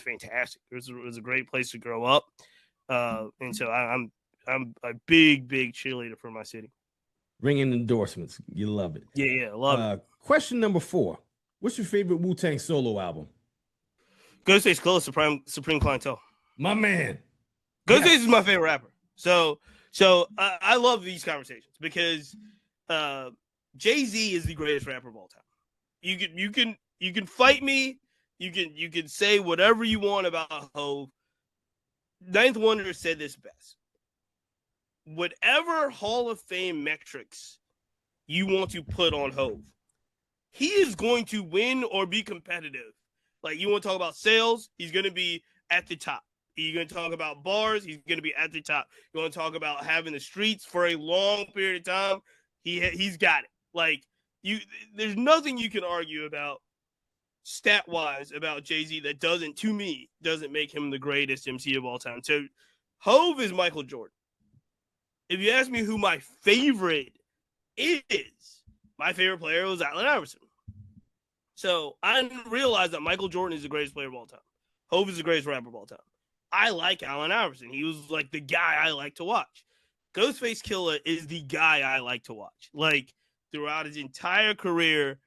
Speaker 2: fantastic. It was a great place to grow up. And so I'm I'm a big cheerleader for my city.
Speaker 1: Ringing endorsements. You love it.
Speaker 2: Yeah, love it.
Speaker 1: Question number 4. What's your favorite Wu-Tang solo album?
Speaker 2: Ghostface Killah, Supreme Clientele.
Speaker 1: My man.
Speaker 2: Ghostface is my favorite rapper. So I love these conversations because Jay-Z is the greatest rapper of all time. You can fight me. You can say whatever you want about Hov. Ninth Wonder said this best. Whatever Hall of Fame metrics you want to put on Hov, he is going to win or be competitive. Like, you want to talk about sales, he's going to be at the top. You're going to talk about bars, he's going to be at the top. You want to talk about having the streets for a long period of time, he's got it. Like, there's nothing you can argue about stat-wise about Jay-Z that doesn't make him the greatest MC of all time. So Hov is Michael Jordan. If you ask me who my favorite is, my favorite player was Allen Iverson. So I didn't realize that Michael Jordan is the greatest player of all time. Hov is the greatest rapper of all time. I like Allen Iverson. He was like the guy I like to watch. Ghostface Killah is the guy I like to watch. Like, throughout his entire career,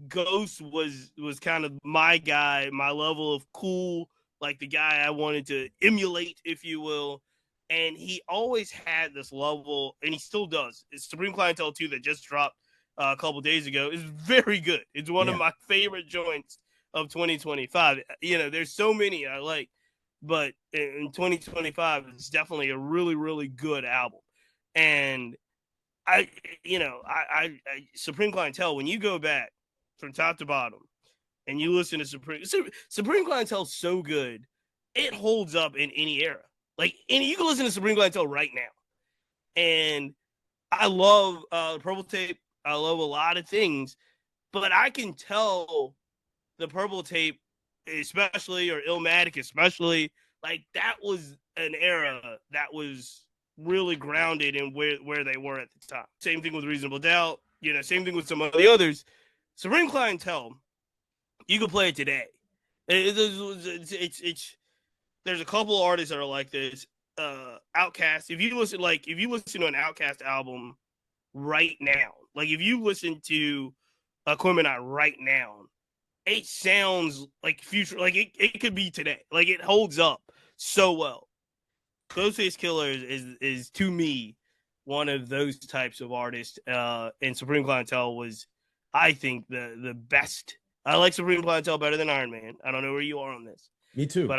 Speaker 2: Ghost was kind of my guy, my level of cool, like the guy I wanted to emulate, if you will. And he always had this level, and he still does. It's Supreme Clientele 2 that just dropped a couple days ago is very good. It's one of my favorite joints of 2025. You know, there's so many I like, but in 2025, it's definitely a really, really good album. And I Supreme Clientele, when you go back from top to bottom and you listen to Supreme Clientele, so good, it holds up in any era. Like, you can listen to Supreme Clientele right now. And I love Purple Tape. I love a lot of things. But I can tell the Purple Tape, especially, or Illmatic especially, like, that was an era that was really grounded in where they were at the time. Same thing with Reasonable Doubt. You know, same thing with some of the others. Supreme Clientele, you can play it today. There's a couple artists that are like this. Outkast. If you listen to an Outkast album right now, like if you listen to Aquemini right now, it sounds like future. Like it could be today. Like, it holds up so well. Ghostface Killah is to me one of those types of artists. And Supreme Clientele was, I think, the best. I like Supreme Clientele better than Iron Man. I don't know where you are on this.
Speaker 1: Me too.
Speaker 2: But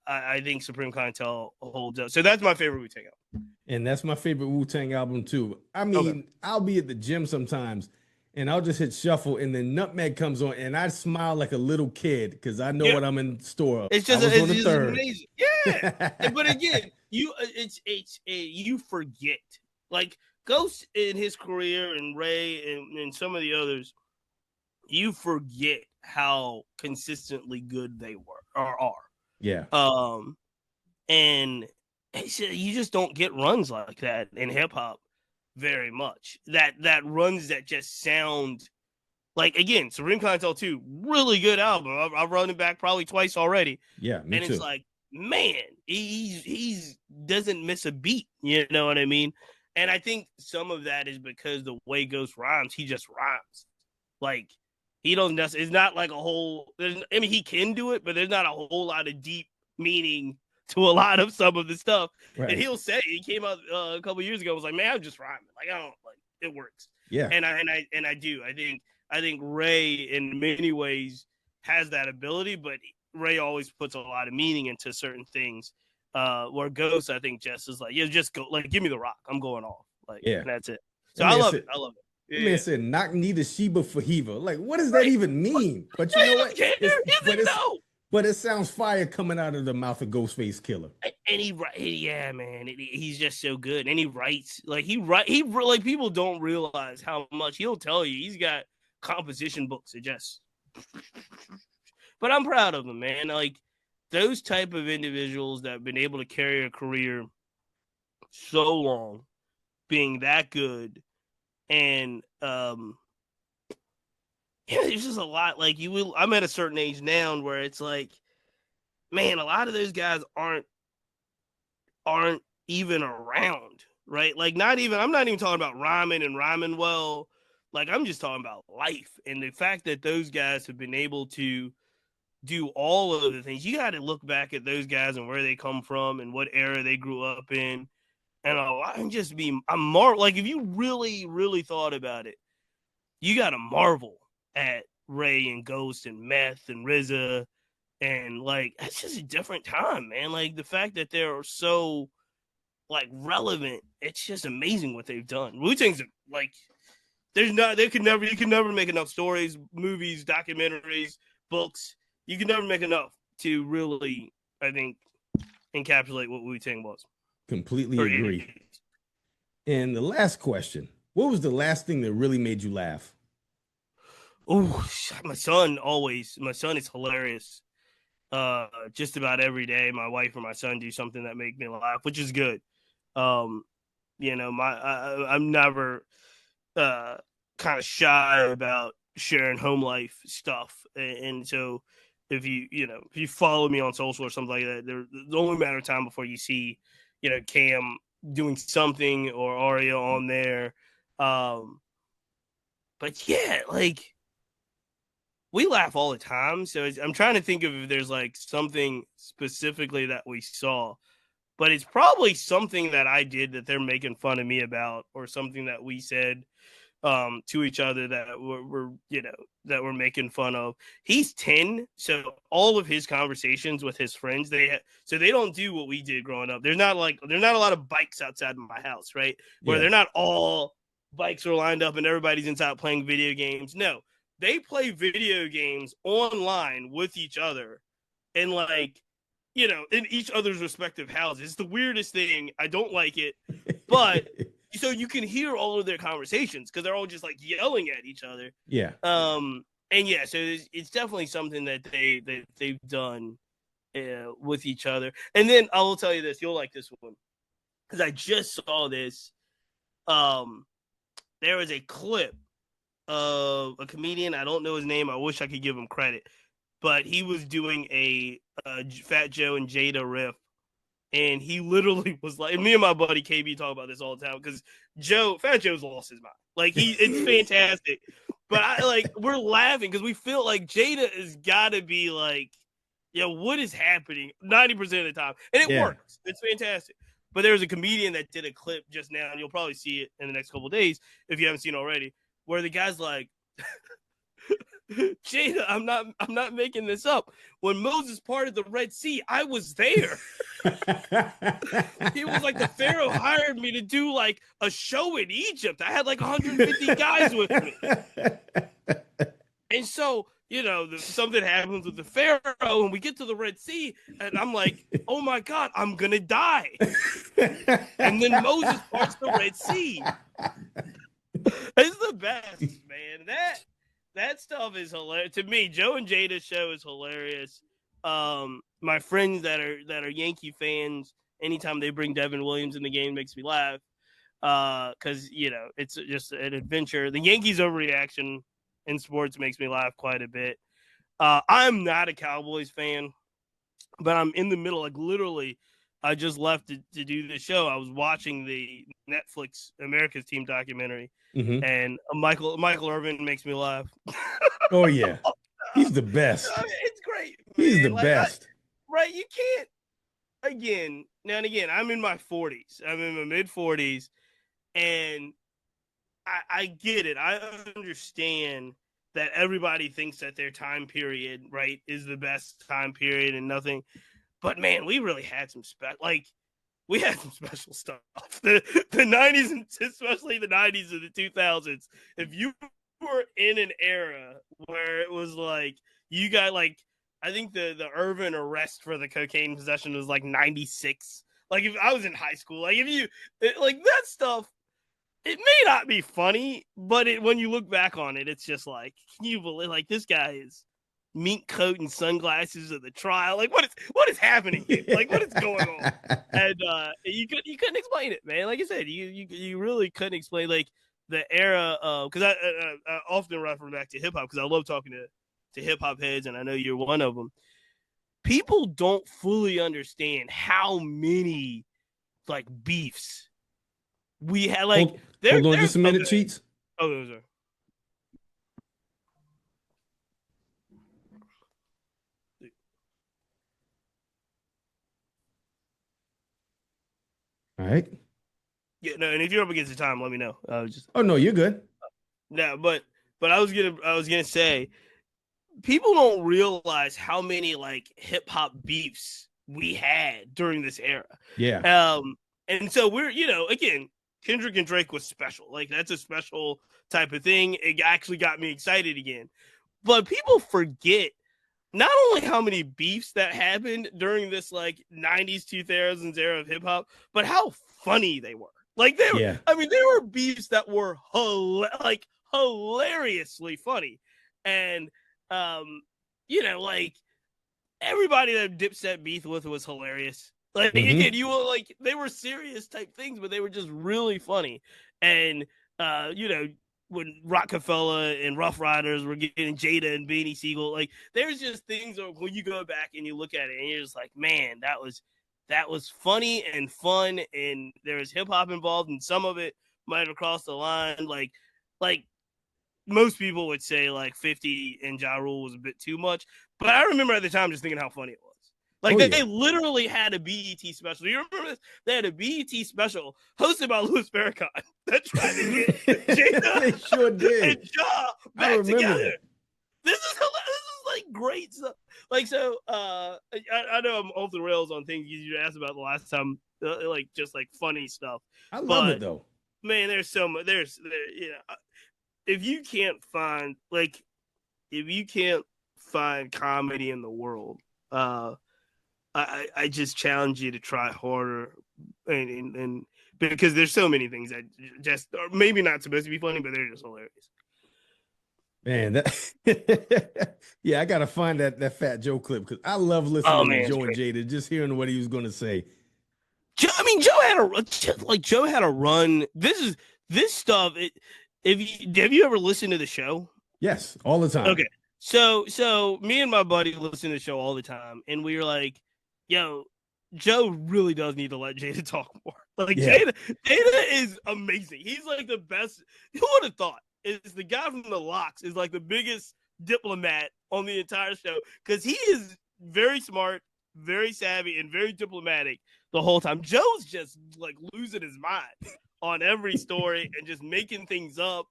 Speaker 2: I think Supreme Clientele holds up. So that's my favorite Wu-Tang album.
Speaker 1: And that's my favorite Wu-Tang album too. I mean, I'll be at the gym sometimes and I'll just hit shuffle and then Nutmeg comes on and I smile like a little kid because I know what I'm in store.
Speaker 2: It's just, amazing. Yeah. But again, you forget. Like, Ghost in his career and Ray and some of the others, you forget how consistently good they were or are.
Speaker 1: Yeah.
Speaker 2: And you just don't get runs like that in hip hop very much. That runs that just sound like, again, Supreme Clientele 2, really good album. I've run it back probably twice already.
Speaker 1: Yeah, me too.
Speaker 2: It's like, man, he's doesn't miss a beat. You know what I mean? And I think some of that is because the way Ghost rhymes, he just rhymes. Like, he doesn't. It's not like a whole. I mean, he can do it, but there's not a whole lot of deep meaning to a lot of some of the stuff. Right. And he'll say, he came out a couple years ago, was like, man, I'm just rhyming. Like, I don't like it works.
Speaker 1: Yeah.
Speaker 2: And I do. I think Ray in many ways has that ability, but Ray always puts a lot of meaning into certain things. Where Ghost, I think, just is like, yeah, just go, like, give me the rock. I'm going off. Like, and that's it. So I love it. I love it. Yeah.
Speaker 1: Man said, knock neither Sheba for Heva. Like, what does that even mean? But you know what? But it sounds fire coming out of the mouth of Ghostface Killah.
Speaker 2: And he's just so good. And he writes, like, like, people don't realize how much he'll tell you. He's got composition books that just, but I'm proud of him, man. Like, those type of individuals that have been able to carry a career so long, being that good. And it's just a lot. Like, I'm at a certain age now where it's like, man, a lot of those guys aren't even around, right? Like I'm not even talking about rhyming and rhyming well. Like I'm just talking about life and the fact that those guys have been able to do all of the things. You got to look back at those guys and where they come from and what era they grew up in. And like if you really, really thought about it, you got to marvel at Ray and Ghost and Meth and RZA. And like, it's just a different time, man. Like the fact that they're so like relevant, it's just amazing what they've done. Wu-Tang's like, you can never make enough stories, movies, documentaries, books. You can never make enough to really, I think, encapsulate what Wu-Tang was.
Speaker 1: Completely agree. And the last question, what was the last thing that really made you laugh?
Speaker 2: Oh, my son is hilarious. Just about every day, my wife or my son do something that make me laugh, which is good. I'm never kind of shy about sharing home life stuff, and so if you follow me on social or something like that, there's only a matter of time before you see, Cam doing something or Aria on there. But yeah, like we laugh all the time. So I'm trying to think of if there's like something specifically that we saw, but it's probably something that I did that they're making fun of me about, or something that we said to each other that we're making fun of. He's 10, so all of his conversations with his friends, they don't do what we did growing up. There's not a lot of bikes outside of my house, right? Where they're not all bikes are lined up and everybody's inside playing video games. No, they play video games online with each other, and like, in each other's respective houses. It's the weirdest thing. I don't like it, but so you can hear all of their conversations because they're all just like yelling at each other.
Speaker 1: Yeah.
Speaker 2: And yeah, so it's definitely something that they've done with each other. And then I will tell you this, you'll like this one, because I just saw this. There was a clip of a comedian. I don't know his name. I wish I could give him credit, but he was doing a Fat Joe and Jada riff. And he literally was like, me and my buddy KB talk about this all the time, because Fat Joe's lost his mind. Like it's fantastic. But we're laughing because we feel like Jada has got to be like, what is happening 90% of the time? And it works. It's fantastic. But there was a comedian that did a clip just now, and you'll probably see it in the next couple of days if you haven't seen it already, where the guy's like, Jada, I'm not making this up. When Moses parted the Red Sea, I was there. He was like, the Pharaoh hired me to do like a show in Egypt. I had like 150 guys with me. And so, something happens with the Pharaoh and we get to the Red Sea and I'm like, oh my God, I'm going to die. And then Moses parts the Red Sea. It's the best, man. That stuff is hilarious to me. Joe and Jada's show is hilarious. My friends that are Yankee fans, anytime they bring Devin Williams in the game, makes me laugh. Because it's just an adventure. The Yankees' overreaction in sports makes me laugh quite a bit. I'm not a Cowboys fan, but I'm in the middle. Like literally, I just left to do the show. I was watching the Netflix America's Team documentary. Mm-hmm. And Michael Irvin makes me laugh.
Speaker 1: Oh yeah, he's the best.
Speaker 2: It's great.
Speaker 1: Man. He's the best.
Speaker 2: Right? You can't. Again, now and again, I'm in my 40s. I'm in my mid 40s, and I get it. I understand that everybody thinks that their time period, right, is the best time period and nothing. But man, we really had some we had some special stuff. The 90s, and especially the 90s and the 2000s. If you were in an era where it was like, you got like, I think the Irvin arrest for the cocaine possession was like 96. Like if I was in high school, like like that stuff, it may not be funny, but when you look back on it, it's just like, can you believe, like, this guy is mink coat and sunglasses at the trial. Like, what is happening here? Like, what is going on? And you couldn't explain it, man. Like I said, you really couldn't explain like the era of, because I often refer back to hip hop because I love talking to hip hop heads, and I know you're one of them. People don't fully understand how many like beefs. We had like
Speaker 1: hold on just a minute, Cheats.
Speaker 2: Oh, those are.
Speaker 1: All right.
Speaker 2: Yeah, no, and if you're up against the time, let me know.
Speaker 1: Oh no, you're good.
Speaker 2: No, but I was gonna say, people don't realize how many like hip hop beefs we had during this era.
Speaker 1: Yeah.
Speaker 2: And so we're, again, Kendrick and Drake was special. Like, that's a special type of thing. It actually got me excited again. But people forget not only how many beefs that happened during this like 90s 2000s era of hip hop, but how funny they were. Like, they were, I mean, there were beefs that were hilariously funny. And like, everybody that Dipset beef with was hilarious. Like, again, you were like, they were serious type things, but they were just really funny. And when Rockefeller and Rough Riders were getting Jada and Beanie Siegel, like, there's just things when you go back and you look at it and you're just like, man, that was funny and fun, and there was hip hop involved, and some of it might have crossed the line. Like most people would say like 50 and Ja Rule was a bit too much, but I remember at the time just thinking how funny it was. Like, they literally had a BET special. You remember this? They had a BET special hosted by Louis Farrakhan that tried to get Jada
Speaker 1: they sure did.
Speaker 2: and Ja back together. This is like great stuff. Like, so I know I'm off the rails on things you asked about the last time, like just like funny stuff.
Speaker 1: I love it though.
Speaker 2: Man, there's so much. If you can't find comedy in the world, I just challenge you to try harder, and because there's so many things that just are maybe not supposed to be funny, but they're just hilarious.
Speaker 1: Man, that I gotta find that Fat Joe clip because I love listening to Joe and Jada, just hearing what he was gonna say.
Speaker 2: Joe had a run. This stuff. Have you ever listened to the show?
Speaker 1: Yes, all the time.
Speaker 2: Okay, so me and my buddy listen to the show all the time, and we were like, yo, Joe really does need to let Jada talk more. Like, Jada is amazing. He's like the best. Who would have thought? Is the guy from the Locks is like the biggest diplomat on the entire show, because he is very smart, very savvy, and very diplomatic the whole time. Joe's just like losing his mind on every story and just making things up,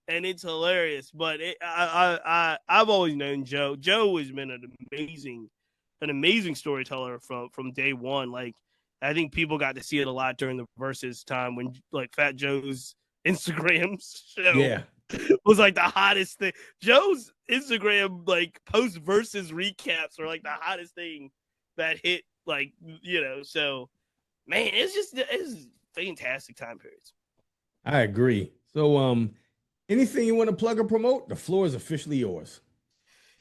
Speaker 2: and it's hilarious. But I've always known Joe. Joe has been an amazing storyteller from day one. Like, I think people got to see it a lot during the Versus time when like Fat Joe's Instagram show was like the hottest thing. Joe's Instagram like post Versus recaps are like the hottest thing that hit. Like, so man, it's fantastic time periods.
Speaker 1: I agree. So, anything you want to plug or promote? The floor is officially yours.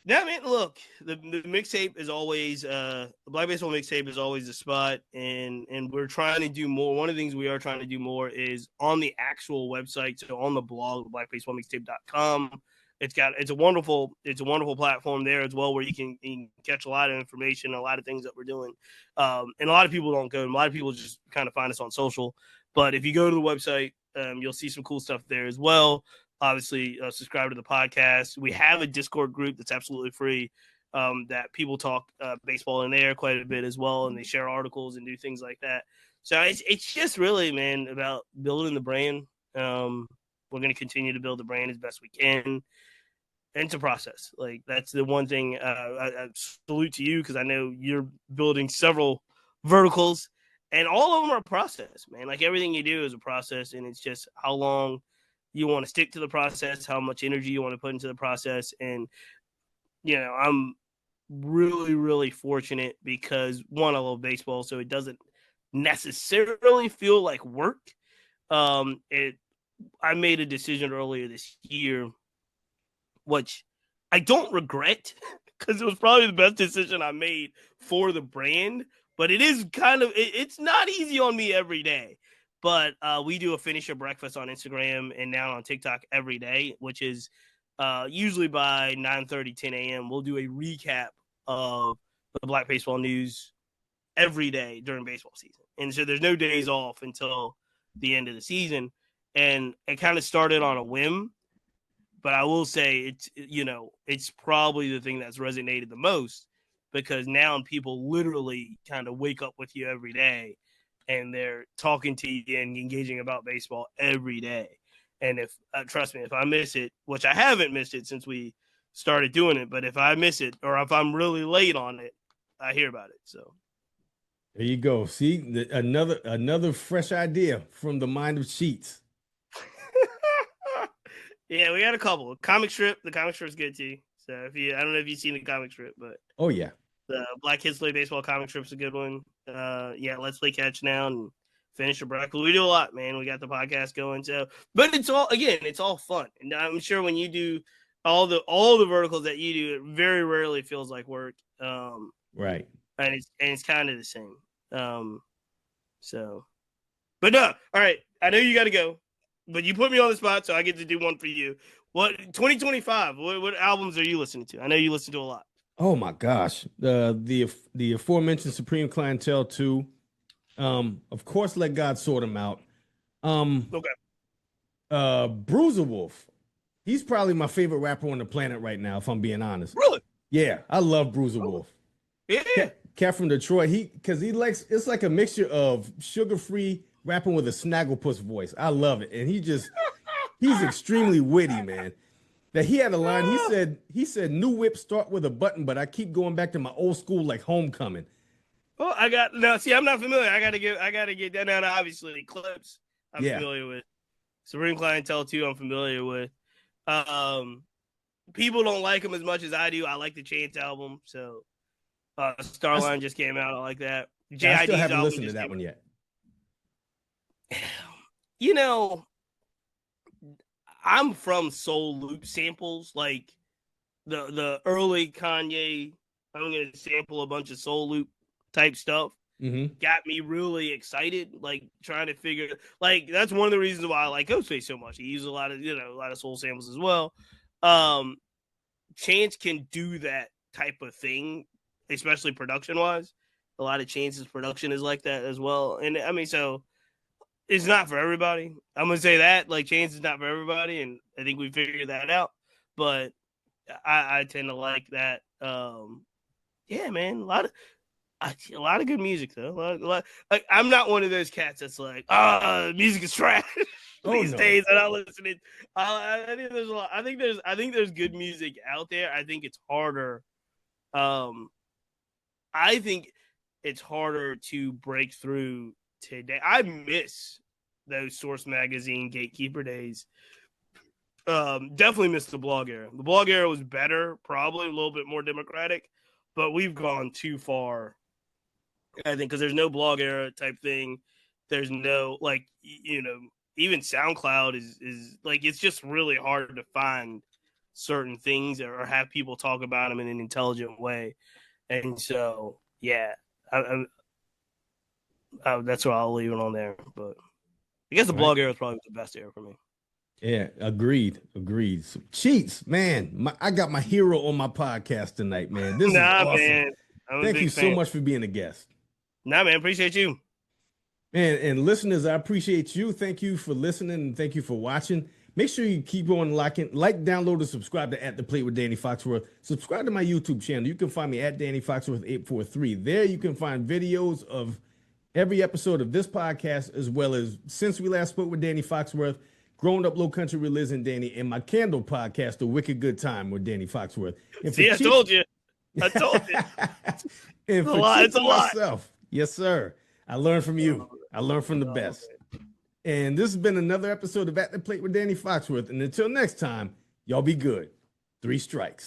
Speaker 2: Yeah, man, look, the mixtape is always the Black Baseball Mixtape is always the spot, and we're trying to do more. One of the things we are trying to do more is on the actual website, so on the blog, blackbaseballmixtape.com. It's a wonderful platform there as well, where you can catch a lot of information, a lot of things that we're doing. And a lot of people don't go, and a lot of people just kind of find us on social. But if you go to the website, you'll see some cool stuff there as well. Obviously, subscribe to the podcast. We have a Discord group that's absolutely free, that people talk baseball in there quite a bit as well, and they share articles and do things like that. So it's just really, man, about building the brand. We're going to continue to build the brand as best we can. And it's a process. Like, that's the one thing I salute to you, because I know you're building several verticals, and all of them are a process, man. Like, everything you do is a process, and it's just how long you want to stick to the process, how much energy you want to put into the process. And, I'm really, really fortunate because, one, I love baseball, so it doesn't necessarily feel like work. I made a decision earlier this year, which I don't regret, because it was probably the best decision I made for the brand, but it is it's not easy on me every day. But we do a Finish Your Breakfast on Instagram and now on TikTok every day, which is usually by 9:30, 10 a.m. We'll do a recap of the Black Baseball news every day during baseball season. And so there's no days off until the end of the season. And it kind of started on a whim. But I will say it's probably the thing that's resonated the most, because now people literally kind of wake up with you every day and they're talking to you and engaging about baseball every day. And if trust me, if I miss it, which I haven't missed it since we started doing it, but if I miss it or if I'm really late on it, I hear about it. So
Speaker 1: there you go. See, another fresh idea from the mind of Sheets.
Speaker 2: Yeah, we got a couple. Comic strip. The comic strip's good too. So I don't know if you've seen the comic strip, but
Speaker 1: oh yeah,
Speaker 2: the Black Kids Play Baseball comic strip's a good one. Yeah, let's play catch now and finish the breakfast. We do a lot, man. We got the podcast going, so but it's all fun. And I'm sure when you do all the verticals that you do, it very rarely feels like work.
Speaker 1: Right.
Speaker 2: And it's kind of the same. So, but no, all right. I know you got to go. But you put me on the spot, so I get to do one for you. What 2025? What albums are you listening to? I know you listen to a lot.
Speaker 1: Oh my gosh, the aforementioned Supreme Clientele 2. Of course, Let God Sort Them Out.
Speaker 2: Okay.
Speaker 1: Bruiser Wolf. He's probably my favorite rapper on the planet right now, if I'm being honest.
Speaker 2: Really?
Speaker 1: Yeah, I love Bruiser Wolf.
Speaker 2: Yeah.
Speaker 1: Cat from Detroit. It's like a mixture of sugar-free rapping with a snagglepuss voice. I love it. And he's extremely witty, man. That he had a line, he said, new whip start with a button, but I keep going back to my old school like Homecoming.
Speaker 2: Oh, I'm not familiar. I gotta get that down. Obviously, Clips I'm familiar with. Supreme Clientele 2 I'm familiar with. People don't like him as much as I do. I like the Chance album. So Starline just came out. I like that.
Speaker 1: I still haven't listened to that one yet.
Speaker 2: I'm from soul loop samples, like the early Kanye. I'm gonna sample a bunch of soul loop type stuff.
Speaker 1: Mm-hmm.
Speaker 2: Got me really excited, like trying to figure. Like that's one of the reasons why I like Ghostface so much. He uses a lot of soul samples as well. Chance can do that type of thing, especially production wise. A lot of Chance's production is like that as well, and I mean so. It's not for everybody. I'm gonna say that. Like Chance is not for everybody, and I think we figured that out. But I tend to like that. Yeah, man, a lot of good music though. Like I'm not one of those cats that's like, music is trash these days. And I listening. I think there's a lot. I think there's good music out there. I think it's harder. I think it's harder to break through today. I miss those Source Magazine gatekeeper days. Definitely miss the blog era. The blog era was better, probably a little bit more democratic, but we've gone too far. I think because there's no blog era type thing. There's no even SoundCloud is like it's just really hard to find certain things or have people talk about them in an intelligent way. And so, yeah, that's why I'll leave it on there. But I guess the blog era is probably the best era for me.
Speaker 1: Yeah, agreed. So, Cheats, man, I got my hero on my podcast tonight, man. This is awesome. Man. Thank you so much for being a guest.
Speaker 2: Man, appreciate you.
Speaker 1: Man, and listeners, I appreciate you. Thank you for listening and thank you for watching. Make sure you keep on liking, download, and subscribe to At the Plate with Danny Foxworth. Subscribe to my YouTube channel. You can find me at Danny Foxworth 843. There you can find videos of every episode of this podcast, as well as Since We Last Spoke with Danny Foxworth, Growing Up Low Country with Liz and Danny, and my Candle podcast, The Wicked Good Time with Danny Foxworth.
Speaker 2: See, I told you.
Speaker 1: And it's a lot. Myself, yes, sir. I learned from you. I learned from the best. And this has been another episode of At the Plate with Danny Foxworth. And until next time, y'all be good. 3 strikes.